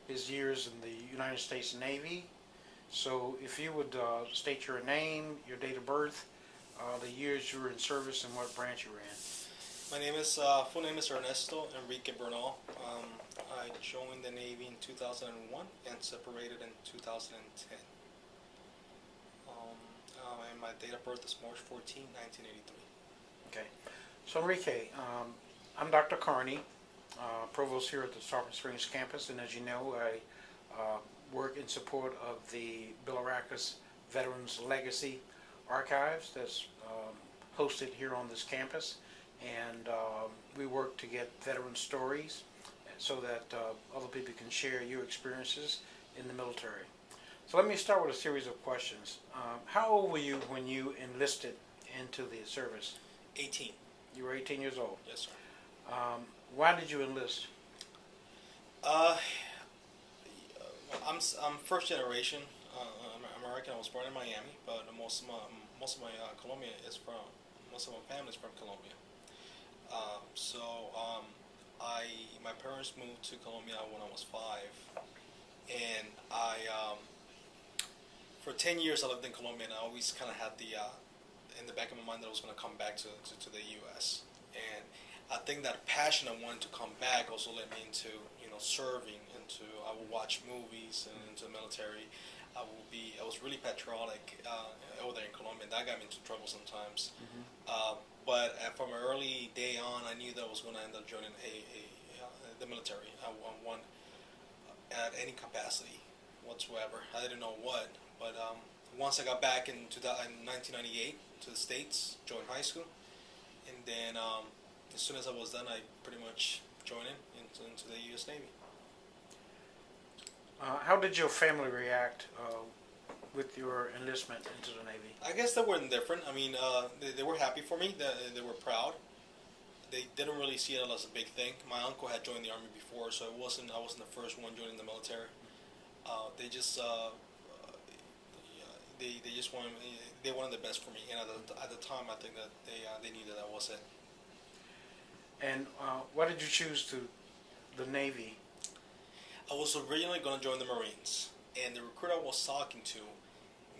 his years in the United States Navy. So if you would state your name, your date of birth, the years you were in service, and what branch you were in. My name is full name is Ernesto Enrique Bernal. I joined the Navy in 2001 and separated in 2010. And my date of birth is March 14, 1983. Okay. So Enrique, I'm Dr. Carney, provost here at the Tarpon Springs campus, and as you know, I work in support of the Billeracus Veterans Legacy Archives that's hosted here on this campus, and we work to get veteran stories so that other people can share your experiences in the military. So let me start with a series of questions. How old were you when you enlisted into the service? 18. You were 18 years old. Yes, sir. Why did you enlist? Uh, I'm first generation American. I was born in Miami, but most of my Colombia is from most of my family is from Colombia. So my parents moved to Colombia when I was 5, and for 10 years I lived in Colombia, and I always kind of had in the back of my mind that I was going to come back to the U.S. And I think that passion I wanted to come back also led me into serving. I would watch movies and into the military. I was really patriotic over there in Colombia, and that got me into trouble sometimes. But from an early day on, I knew that I was going to end up joining the military. I want at any capacity whatsoever. I didn't know what, but once I got back in 1998 to the States, joined high school, and then as soon as I was done, I pretty much joined into the U.S. Navy. How did your family react with your enlistment into the Navy? I guess they were indifferent. I mean, they were happy for me. They were proud. They didn't really see it as a big thing. My uncle had joined the Army before, so I wasn't the first one joining the military. They just they just wanted the best for me, and at the time, I think that they knew that was it. And why did you choose the Navy? I was originally going to join the Marines, and the recruiter I was talking to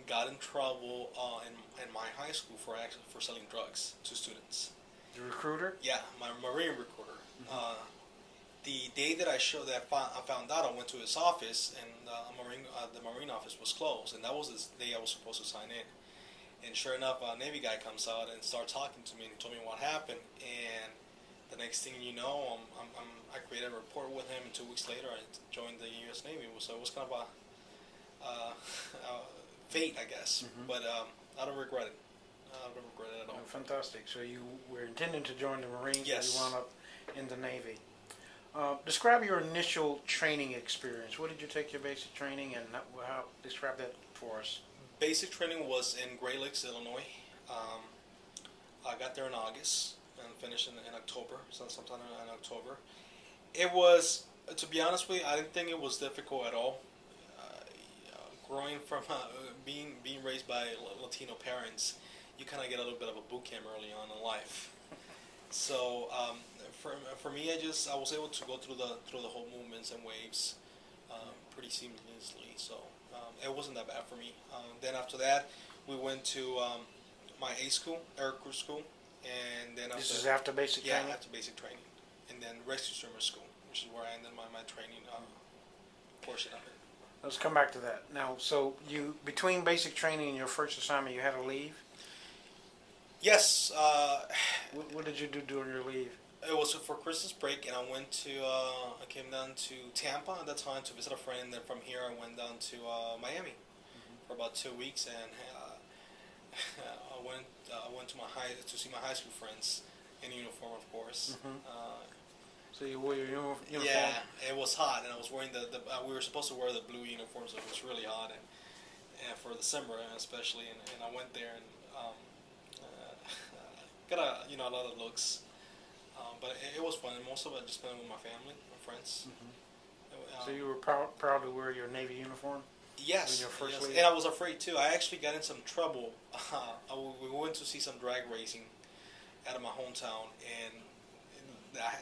got in trouble in my high school for selling drugs to students. The recruiter? Yeah, my Marine recruiter. The day that I found out, I went to his office, and the Marine office was closed, and that was the day I was supposed to sign in. And sure enough, a Navy guy comes out and starts talking to me and told me what happened. And the next thing you know, I created a report with him, and 2 weeks later, I joined the U.S. Navy. So it was kind of a fate, I guess. But I don't regret it. I don't regret it at all. Oh, fantastic. So you were intending to join the Marines, yes. But you wound up in the Navy. Describe your initial training experience. Where did you take your basic training, and describe that for us? Basic training was in Great Lakes, Illinois. I got there in August and finished in October, sometime in October. It was, to be honest with you, I didn't think it was difficult at all. Growing from being raised by Latino parents, you kind of get a little bit of a boot camp early on in life. So for me, I was able to go through the whole movements and waves pretty seamlessly. So it wasn't that bad for me. Then after that, we went to my A school, Air Crew School, and then this is after basic training. Yeah, after basic training, and then Rescue Swimmer School, which is where I ended my training portion of it. Let's come back to that. Now, so you, between basic training and your first assignment, you had to leave? Yes. What did you do during your leave? It was for Christmas break, and I came down to Tampa at that time to visit a friend, and then from here I went down to Miami for about 2 weeks, and I went to see my high school friends in uniform, of course. So you wore your uniform? Yeah, it was hot, and I was wearing we were supposed to wear the blue uniforms, so it was really hot, and for December especially, and I went there and got a lot of looks, but it was fun, and most of it I just spent with my family, my friends. So you were proud to wear your Navy uniform? Yes, yes. And I was afraid too. I actually got in some trouble. We went to see some drag racing out of my hometown, and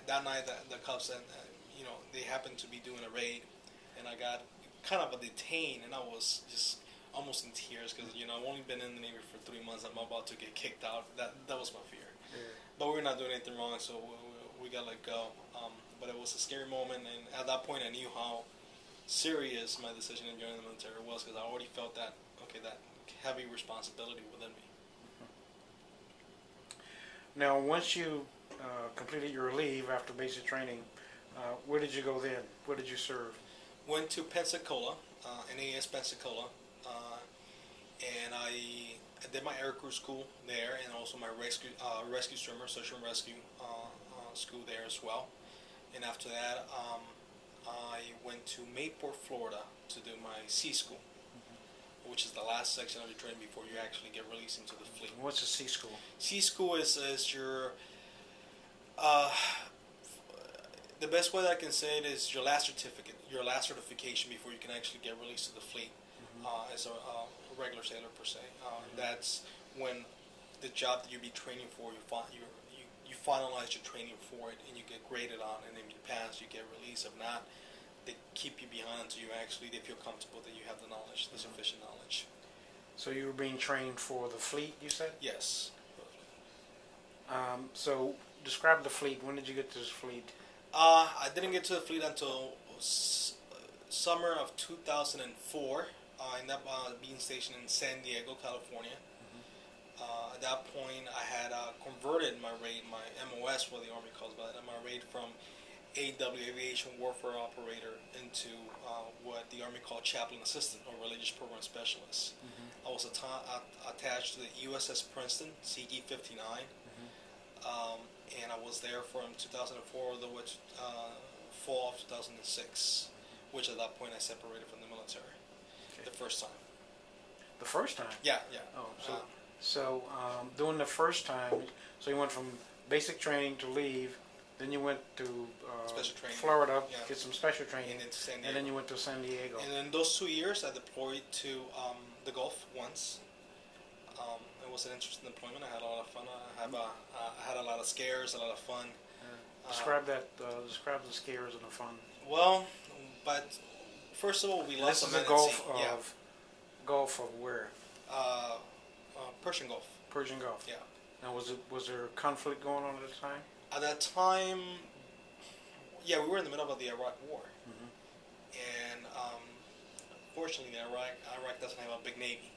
that night the cops, they happened to be doing a raid, and I got kind of a detained, and I was just almost in tears because I've only been in the Navy for 3 months. I'm about to get kicked out. That was my fear. Yeah. But we're not doing anything wrong, so we got let go. But it was a scary moment, and at that point, I knew how serious my decision in joining the military was because I already felt that heavy responsibility within me. Now, once you completed your leave after basic training, where did you go then? Where did you serve? Went to Pensacola, NAS Pensacola, and I did my air crew school there, and also my rescue swimmer, search and rescue school there as well. And after that, I went to Mayport, Florida, to do my sea school, which is the last section of your training before you actually get released into the fleet. What's a sea school? Sea school is your the best way that I can say it is your last certificate, your last certification before you can actually get released to the fleet as a regular sailor per se. That's when the job that you'll be training for, you finalize your training for it, and you get graded on, and if you pass, you get released. If not, they keep you behind until they feel comfortable that you have the knowledge, the sufficient knowledge. So you were being trained for the fleet, you said? Yes. So describe the fleet. When did you get to this fleet? I didn't get to the fleet until summer of 2004. I ended up being stationed in San Diego, California. At that point, I had converted my rate, my MOS, what the Army calls it, my rate from AW, Aviation Warfare Operator, into what the Army called Chaplain Assistant, or Religious Program Specialist. I was attached to the USS Princeton, CG-59, and I was there from 2004 to fall of 2006, which at that point I separated from the military. Okay. The first time. The first time? Yeah. Oh, so during the first time, so you went from basic training to leave, then you went to special training. Florida, get some special training, and then you went to San Diego. And in those 2 years, I deployed to the Gulf once. It was an interesting deployment. I had a lot of fun. I had a lot of scares, a lot of fun. Describe that. Describe the scares and the fun. Well, but first of all, we lost some men at sea. This is the Gulf of where? Persian Gulf. Persian Gulf. Yeah. Now, was there conflict going on at the time? At that time, yeah, we were in the middle of the Iraq War, and fortunately, Iraq doesn't have a big navy,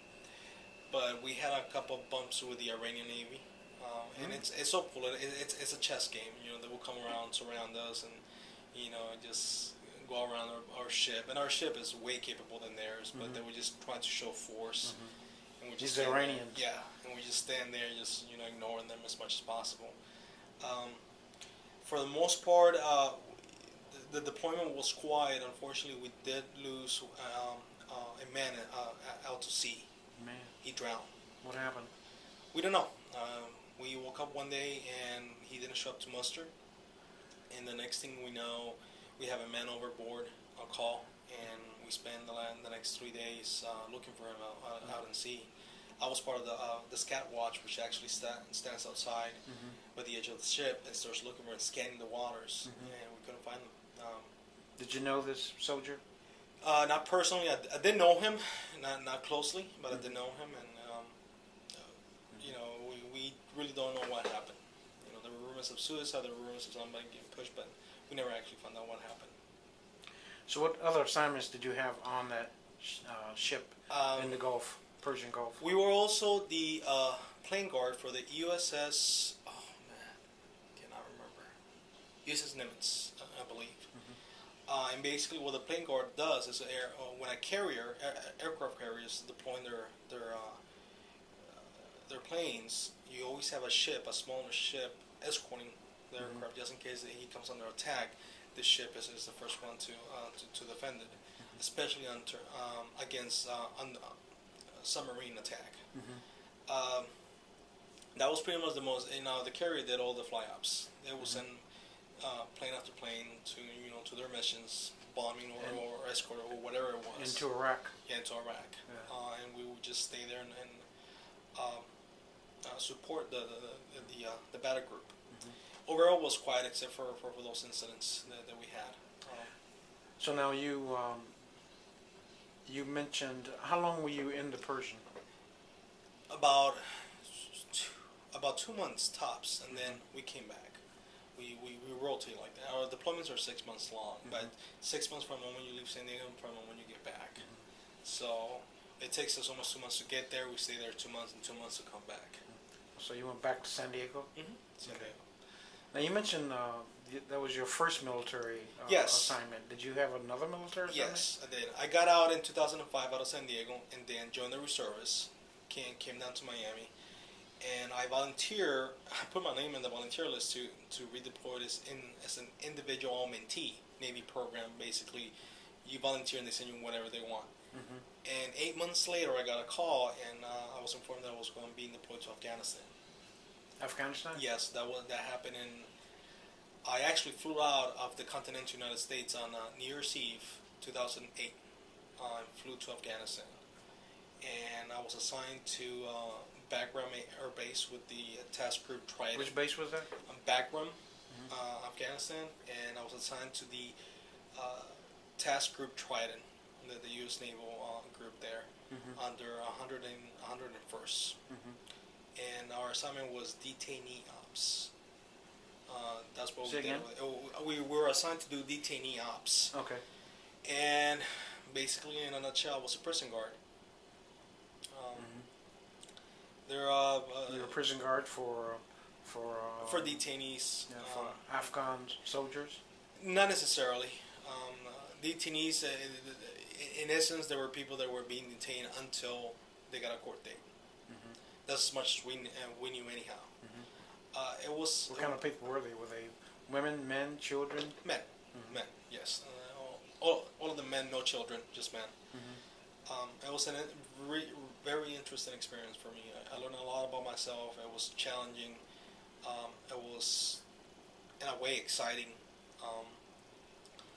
but we had a couple of bumps with the Iranian Navy, and it's so political. It's a chess game. They will come around, surround us, and just go around our ship, and our ship is way capable than theirs, but they were just trying to show force. And we just These Iranians. and we just stand there, just ignoring them as much as possible. For the most part, the deployment was quiet. Unfortunately, we did lose a man out to sea. Man. He drowned. What happened? We don't know. We woke up one day and he didn't show up to muster. And the next thing we know, we have a man overboard, a call, and we spend the next 3 days looking for him out in sea. I was part of the scat watch, which actually stands outside by the edge of the ship and starts looking for and scanning the waters, and we couldn't find them. Did you know this soldier? Not personally. I did know him, not closely, but I did know him, and we really don't know what happened. There were rumors of suicide, there were rumors of somebody getting pushed, but we never actually found out what happened. So what other assignments did you have on that ship in the Gulf, Persian Gulf? We were also the plane guard for the USS, cannot remember, USS Nimitz, I believe. And basically what the plane guard does is when a carrier, aircraft carriers deploying their planes, you always have a smaller ship escorting the aircraft just in case he comes under attack. This ship is the first one to defend it, especially against submarine attack. That was pretty much the most. The carrier did all the fly-ups. They would send plane after plane to their missions, bombing or escort or whatever it was. Into Iraq. Yeah, into Iraq. Yeah. And we would just stay there and support the battle group. Overall, it was quiet except for those incidents that we had. So now you You mentioned, how long were you in the Persian? About about 2 months tops, and then we came back. We rotate like that. Our deployments are 6 months long, but 6 months from the moment you leave San Diego and from the moment you get back. So it takes us almost 2 months to get there. We stay there 2 months and 2 months to come back. So you went back to San Diego? San Okay. Diego. Now you mentioned that was your first military Yes. assignment. Did you have another military assignment? Yes, I did. I got out in 2005 out of San Diego, and then joined the reservists. Came down to Miami, and I volunteer. I put my name in the volunteer list to redeploy as an individual augmentee Navy program. Basically, you volunteer and they send you whatever they want. Mm-hmm. And 8 months later, I got a call, and I was informed that I was going to be deployed to Afghanistan. Afghanistan? Yes, that happened, and I actually flew out of the continental United States on New Year's Eve, 2008. I flew to Afghanistan, and I was assigned to Bagram Air Base with the task group Trident. Which base was that? Bagram, Afghanistan, and I was assigned to the task group Trident, the U.S. Naval group there, under 101st. And our assignment was detainee ops. That's what Say we did. again? We were assigned to do detainee ops. Okay. And basically, in a nutshell, I was a prison guard. There are You're a prison guard for detainees. for Afghan soldiers. Not necessarily. Detainees, in essence, there were people that were being detained until they got a court date. That's as much as we knew anyhow. It was. What kind of people were they? Were they women, men, children? Men. Men, yes. All of the men, no children, just men. It was a very interesting experience for me. I learned a lot about myself. It was challenging. It was, in a way, exciting.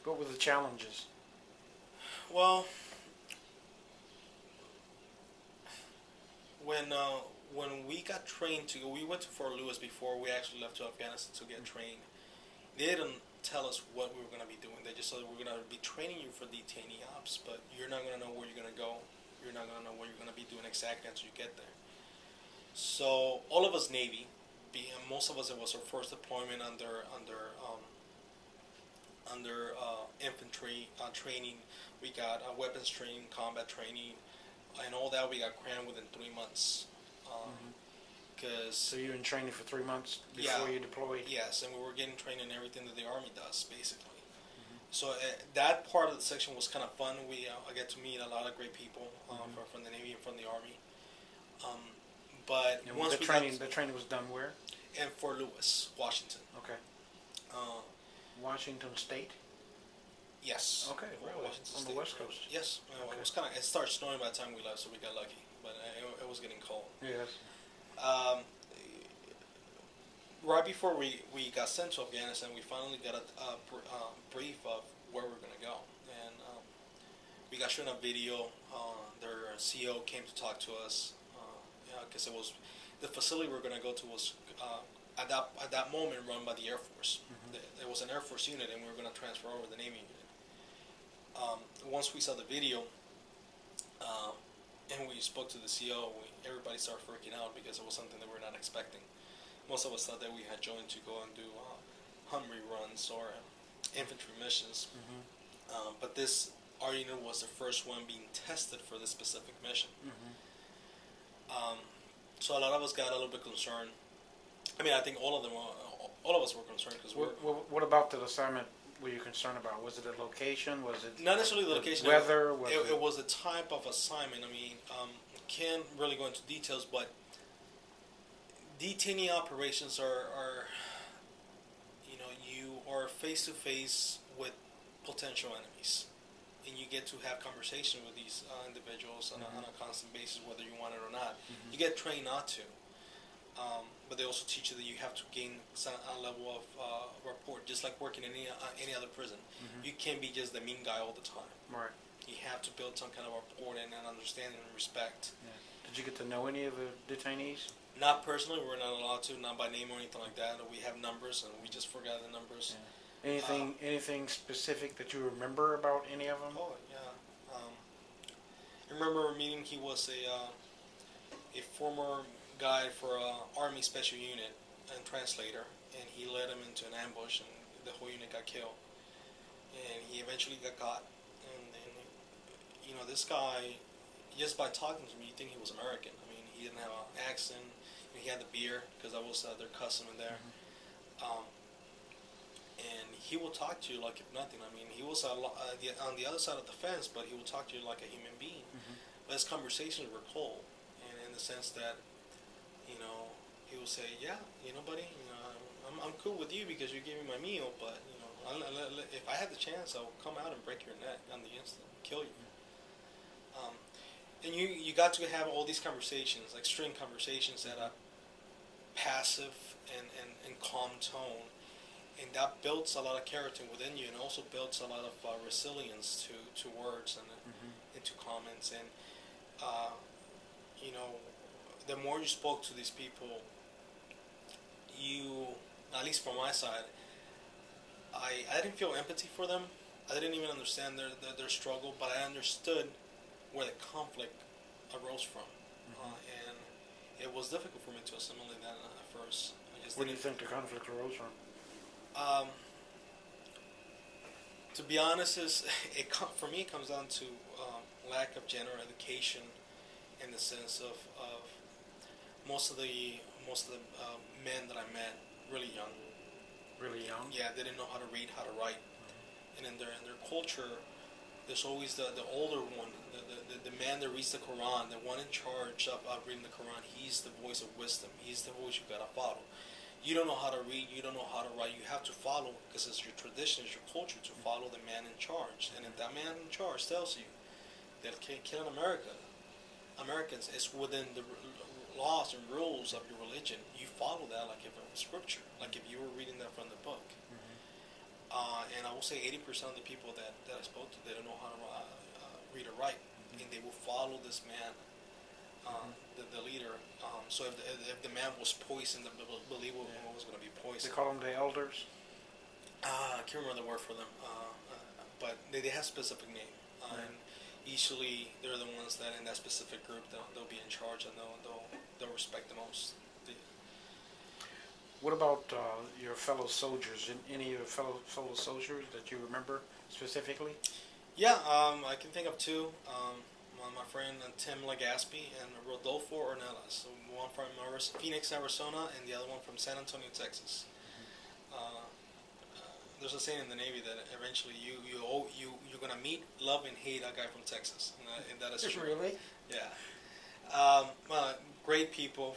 What were the challenges? Well, when we got trained to go, we went to Fort Lewis before we actually left to Afghanistan to get trained. They didn't tell us what we were going to be doing. They just said we're going to be training you for detainee ops, but you're not going to know where you're going to go. You're not going to know what you're going to be doing exactly until you get there. So all of us Navy, most of us, it was our first deployment under infantry training. We got weapons training, combat training, and all that we got crammed within 3 months. So you were in training for 3 months before you deployed? Yes, and we were getting trained in everything that the Army does, basically. So that part of the section was kind of fun. I get to meet a lot of great people from the Navy and from the Army. But And once the training was done where? in Fort Lewis, Washington. Okay. Uh, Washington State? yes. Okay, really? Washington On the State. West Coast? Yes. Okay. It was kind of. It started snowing by the time we left, so we got lucky. But it was getting cold. Yes. Right before we got sent to Afghanistan, we finally got a brief of where we're going to go. And we got shown a video. Their CEO came to talk to us because it was the facility we were going to go to was at that moment run by the Air Force. There was an Air Force unit, and we were going to transfer over the Navy unit. Once we saw the video and we spoke to the CEO, everybody started freaking out because it was something that we were not expecting. Most of us thought that we had joined to go and do Humvee runs or infantry missions. But our unit was the first one being tested for this specific mission. So a lot of us got a little bit concerned. I mean, I think all of us were concerned because What about the assignment were you concerned about? Was it a location? Was it not necessarily the location. weather? It was the type of assignment. I mean, can't really go into details, but detainee operations are you are face to face with potential enemies, and you get to have conversation with these individuals on a constant basis, whether you want it or not. You get trained not to, but they also teach you that you have to gain a level of rapport, just like working in any other prison. You can't be just the mean guy all the time. Right. You have to build some kind of rapport and an understanding and respect. Yeah. Did you get to know any of the detainees? Not personally, we're not allowed to, not by name or anything like that. We have numbers, and we just forgot the numbers. Yeah. Anything specific that you remember about any of them? Oh yeah. I remember meeting. He was a former guy for Army Special Unit and translator, and he led him into an ambush, and the whole unit got killed. And he eventually got caught. And then, this guy, just by talking to me, you think he was American. I mean, he didn't have an accent. He had the beer because that was their custom in there. And he will talk to you like if nothing. I mean, he was on the other side of the fence, but he will talk to you like a human being. But his conversations were cold, and in the sense that, he will say, "Yeah, buddy, I'm cool with you because you gave me my meal, but if I had the chance, I'll come out and break your neck on the instant, kill you." And you got to have all these conversations, like string conversations at a passive and calm tone, and that builds a lot of character within you, and also builds a lot of resilience to words and to comments. And the more you spoke to these people, at least from my side, I didn't feel empathy for them. I didn't even understand their struggle, but I understood where the conflict arose from, and it was difficult for me to assimilate that at first. Where do you think the conflict arose from? To be honest, for me it comes down to lack of general education, in the sense of most of the men that I met really young. Really young? Yeah, they didn't know how to read, how to write, and in their culture, there's always the older one, the man that reads the Quran, the one in charge of reading the Quran. He's the voice of wisdom. He's the voice you gotta follow. You don't know how to read, you don't know how to write, you have to follow, because it's your tradition, it's your culture to follow the man in charge. And if that man in charge tells you that killing Americans is within the laws and rules of your religion, you follow that like if it was scripture, like if you were reading that from the book. And I will say 80% of the people that I spoke to, they don't know how to read or write, and they will follow this man, the leader. So if the man was poisoned, they believe it was going to be They poisoned. call them the elders? I can't remember the word for them, but they have a specific name. And usually they're the ones that in that specific group, they'll be in charge, and they'll respect the most. What about your fellow soldiers? Any of your fellow soldiers that you remember specifically? Yeah, I can think of two. My friend Tim Legaspi and Rodolfo Ornelas. One from Phoenix, Arizona, and the other one from San Antonio, Texas. There's a saying in the Navy that eventually you're gonna meet, love, and hate a guy from Texas, and that is true. Really? Yeah. Great people.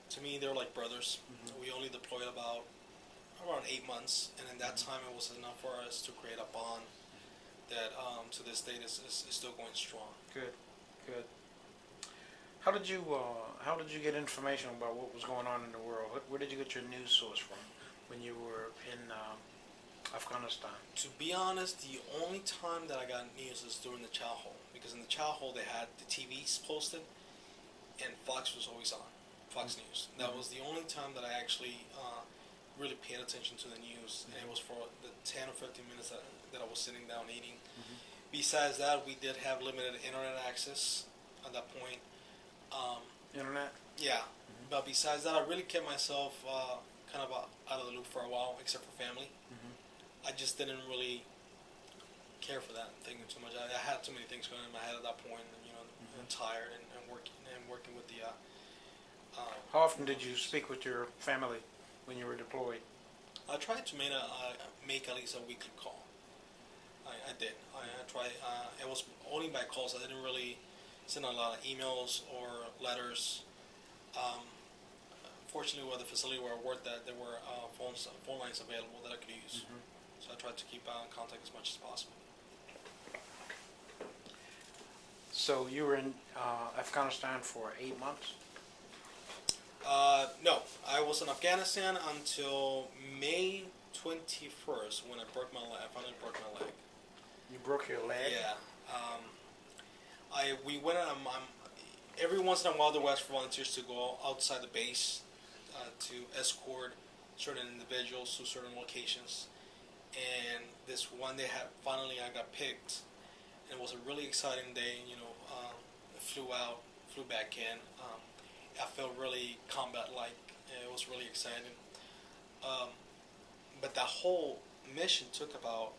To me, they're like brothers. We only deployed around 8 months, and in that time, it was enough for us to create a bond that to this date is still going strong. Good. How did you get information about what was going on in the world? Where did you get your news source from when you were in Afghanistan? To be honest, the only time that I got news is during the chow hall, because in the chow hall they had the TVs posted, and Fox was always on, Fox News. That was the only time that I actually really paid attention to the news, and it was for the 10 or 15 minutes that I was sitting down eating. Besides that, we did have limited internet access at that point. Internet? Yeah, but besides that, I really kept myself kind of out of the loop for a while, except for family. I just didn't really care for that, thinking too much. I had too many things going in my head at that point, and I'm tired and working with the. How often did you speak with your family when you were deployed? I tried to make at least a weekly call. I did. I tried. It was only by calls. I didn't really send a lot of emails or letters. Fortunately, with the facility where I worked at, there were phone lines available that I could use. So I tried to keep in contact as much as possible. So you were in Afghanistan for 8 months? No, I was in Afghanistan until May 21st when I broke my leg. I finally broke my leg. You broke your leg? Yeah. We went every once in a while there was volunteers to go outside the base to escort certain individuals to certain locations. And this one day, finally I got picked, and it was a really exciting day. Flew back in. I felt really combat-like. It was really exciting. Um, but that whole mission took about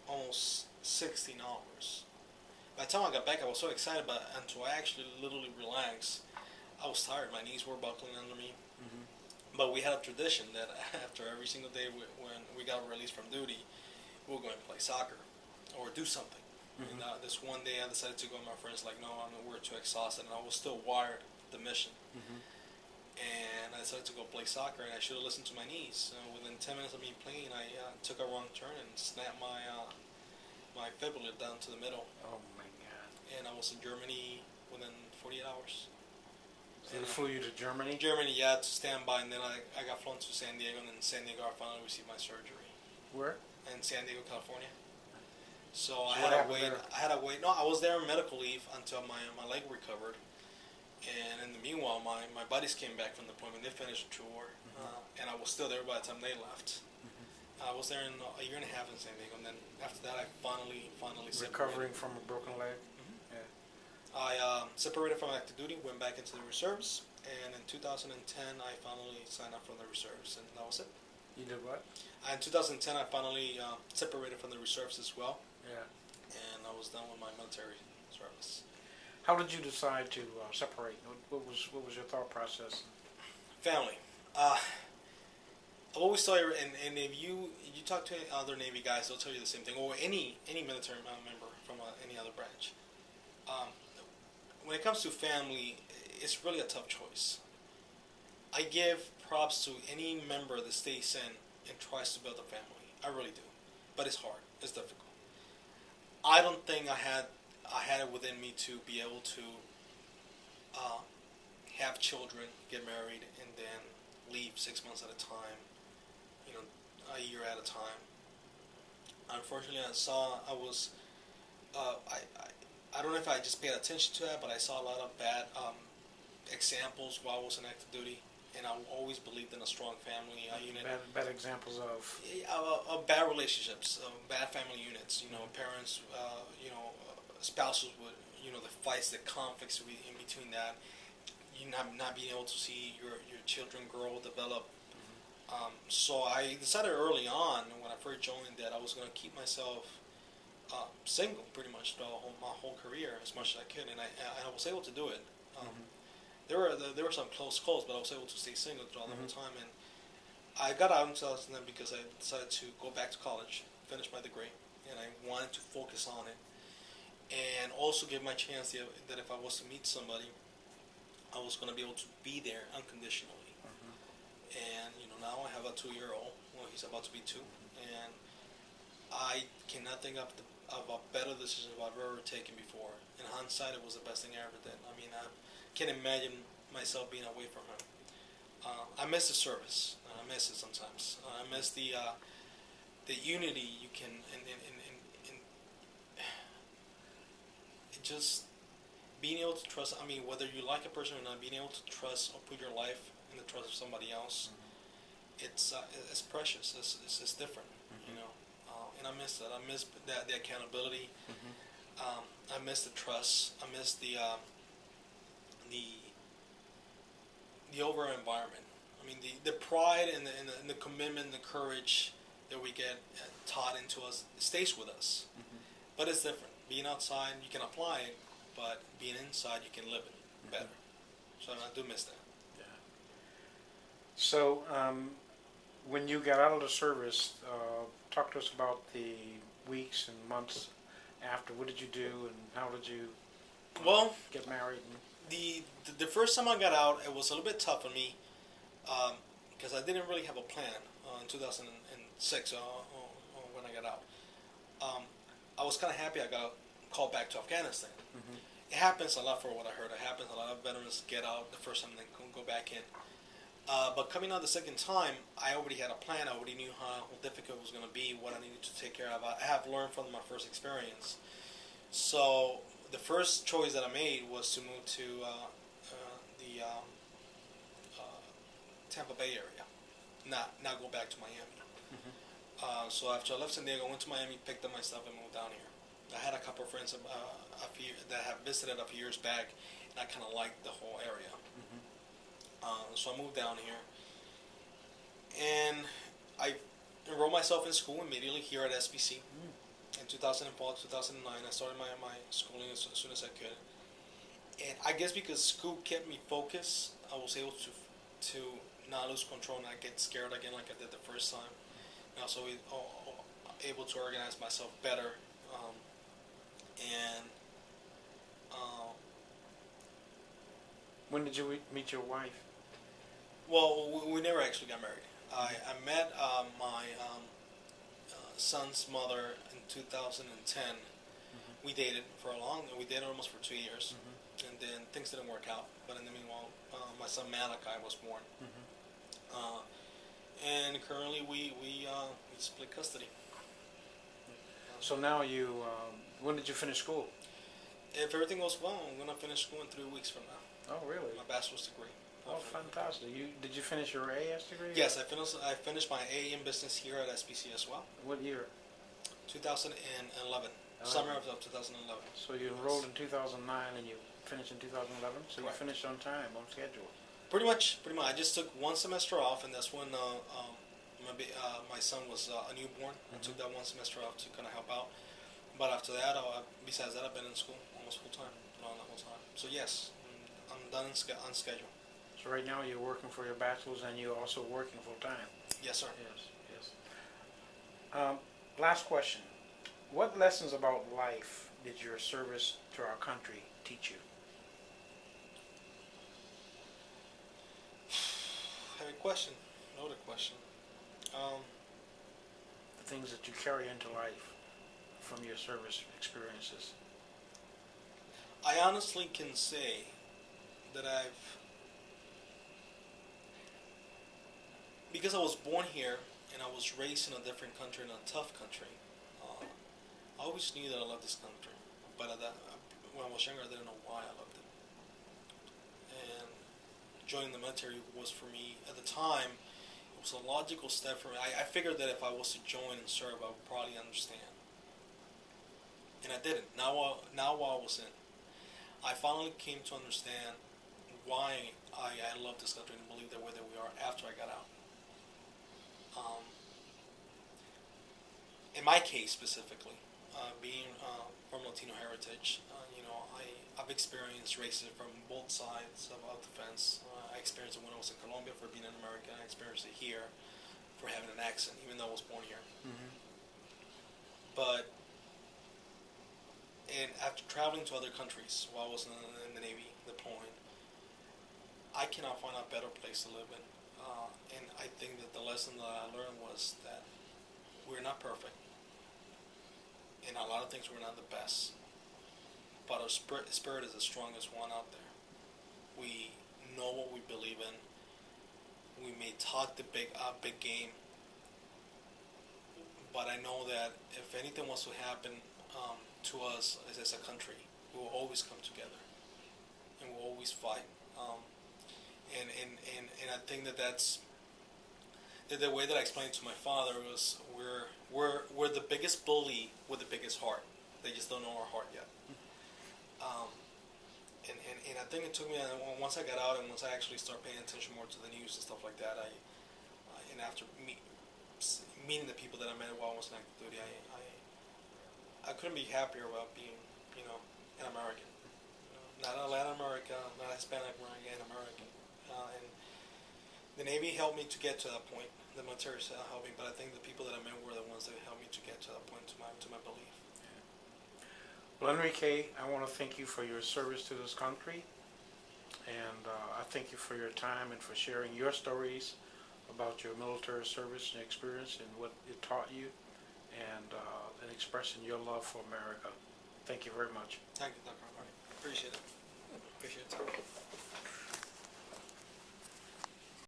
almost 16 hours. By the time I got back, I was so excited, but until I actually literally relaxed, I was tired. My knees were buckling under me. But we had a tradition that after every single day when we got released from duty, we were going to play soccer or do something. And this one day I decided to go, and my friends like, no, we're too exhausted, and I was still wired the mission. And I decided to go play soccer, and I should have listened to my knees. Within 10 minutes of me playing, I took a wrong turn and snapped my fibula down to the middle. Oh my God! And I was in Germany within 48 hours. So they flew you to Germany? Germany, yeah, to stand by, and then I got flown to San Diego, and in San Diego I finally received my surgery. Where? In San Diego, California. So what I had happened there? to wait. No, I was there on medical leave until my leg recovered. And in the meanwhile, my buddies came back from the deployment. They finished the tour, and I was still there by the time they left. I was there in a year and a half in San Diego, and then after that, I finally Recovering separated. from a broken leg? Yeah. I separated from active duty, went back into the reserves, and in 2010, I finally signed up for the reserves, and that was it. You did what? In 2010, I finally separated from the reserves as well, Yeah. and I was done with my military service. How did you decide to separate? What was your thought process? Family. I've always tell you, and if you talk to other Navy guys, they'll tell you the same thing, or any military member from any other branch. When it comes to family, it's really a tough choice. I give props to any member that stays in and tries to build a family. I really do, but it's hard. It's difficult. I don't think I had it within me to be able to have children, get married, and then leave 6 months at a time, a year at a time. Unfortunately, I don't know if I just paid attention to that, but I saw a lot of bad examples while I was in active duty, and I always believed in a strong family unit. Bad examples of? Of bad relationships, bad family units. Parents, spouses would, the fights, the conflicts in between that. You not being able to see your children grow, develop. So I decided early on when I first joined that I was going to keep myself single pretty much throughout my whole career as much as I could, and I was able to do it. There were some close calls, but I was able to stay single throughout the whole time. And I got out in 2010 because I decided to go back to college, finish my degree, and I wanted to focus on it, and also give my chance that if I was to meet somebody, I was going to be able to be there unconditionally. And now I have a 2-year-old. Well, he's about to be 2, and I cannot think of a better decision I've ever taken before. In hindsight, it was the best thing I ever did. I mean, I can't imagine myself being away from him. I miss the service. I miss it sometimes. I miss the unity you can and it just being able to trust. I mean, whether you like a person or not, being able to trust or put your life in the trust of somebody else, it's precious. It's different, and I miss that. I miss the accountability. I miss the trust. I miss the overall environment. I mean, the pride and the commitment, the courage that we get taught into us stays with us. But it's different. Being outside, you can apply it, but being inside, you can live it better. So I do miss that. Yeah. So, when you got out of the service, talk to us about the weeks and months after. What did you do, and how did you get married? The first time I got out, it was a little bit tough on me because I didn't really have a plan in 2006 when I got out. I was kind of happy I got called back to Afghanistan. It happens a lot for what I heard. It happens a lot of veterans get out the first time and then go back in. But coming out the second time, I already had a plan. I already knew how difficult it was going to be, what I needed to take care of. I have learned from my first experience. So the first choice that I made was to move to the Tampa Bay area, not go back to Miami. So after I left San Diego, I went to Miami, picked up my stuff, and moved down here. I had a couple of friends that have visited a few years back, and I kind of liked the whole area. So I moved down here, and I enrolled myself in school immediately here at SBC. In 2004, 2009, I started my schooling as soon as I could. And I guess because school kept me focused, I was able to not lose control and not get scared again like I did the first time. And also able to organize myself better. And When did you meet your wife? well, we never actually got married. I met my son's mother in 2010. We dated we dated almost for 2 years. And then things didn't work out. But in the meanwhile, my son Malachi was born. And currently we split custody. So now when did you finish school? If everything goes well, I'm going to finish school in 3 weeks from now. Oh, really? My bachelor's degree. Oh, fantastic. Did you finish your AS degree? Yes, I finished my A in business here at SBC as well. What year? 2011. Summer of 2011. So you enrolled in 2009 and you finished in 2011? So Correct. You finished on time, on schedule. Pretty much. I just took 1 semester off, and that's when my son was a newborn. I took that 1 semester off to kind of help out. But after that, besides that, I've been in school almost full time, around that whole time. So yes, I'm done on schedule. So right now you're working for your bachelor's and you're also working full time. Yes, sir. Yes. Last question. What lessons about life did your service to our country teach you? Heavy question. Loaded question. The things that you carry into life from your service experiences. I honestly can say that because I was born here and I was raised in a different country, in a tough country, I always knew that I loved this country. But when I was younger, I didn't know why I loved it. And joining the military was, for me, at the time, it was a logical step for me. I figured that if I was to join and serve, I would probably understand. And I didn't. Now while I was in, I finally came to understand why I love this country and believe that way that we are after I got out. In my case specifically, being from Latino heritage, I've experienced racism from both sides of the fence. I experienced it when I was in Colombia for being an American. I experienced it here for having an accent, even though I was born here. But and after traveling to other countries while I was in the Navy deploying, I cannot find a better place to live in. And I think that the lesson that I learned was that we're not perfect. In a lot of things, we're not the best. But our spirit is the strongest one out there. We know what we believe in. We may talk the big game. But I know that if anything was to happen to us as a country, we will always come together. And we'll always fight. And I think that's the way that I explained to my father was we're the biggest bully with the biggest heart. They just don't know our heart yet. And I think it took me, once I got out and once I actually started paying attention more to the news and stuff like that, and after meeting the people that I met while I was in active duty, I couldn't be happier about being, an American. Not a Latin American, not a Hispanic American, an American. And the Navy helped me to get to that point. The military helped me, but I think the people that I met were the ones that helped me to get to that point, to my belief. Well, Enrique, I want to thank you for your service to this country, and I thank you for your time and for sharing your stories about your military service and experience and what it taught you, and expressing your love for America. Thank you very much. Thank you, Dr. Marty. Appreciate it. Appreciate it.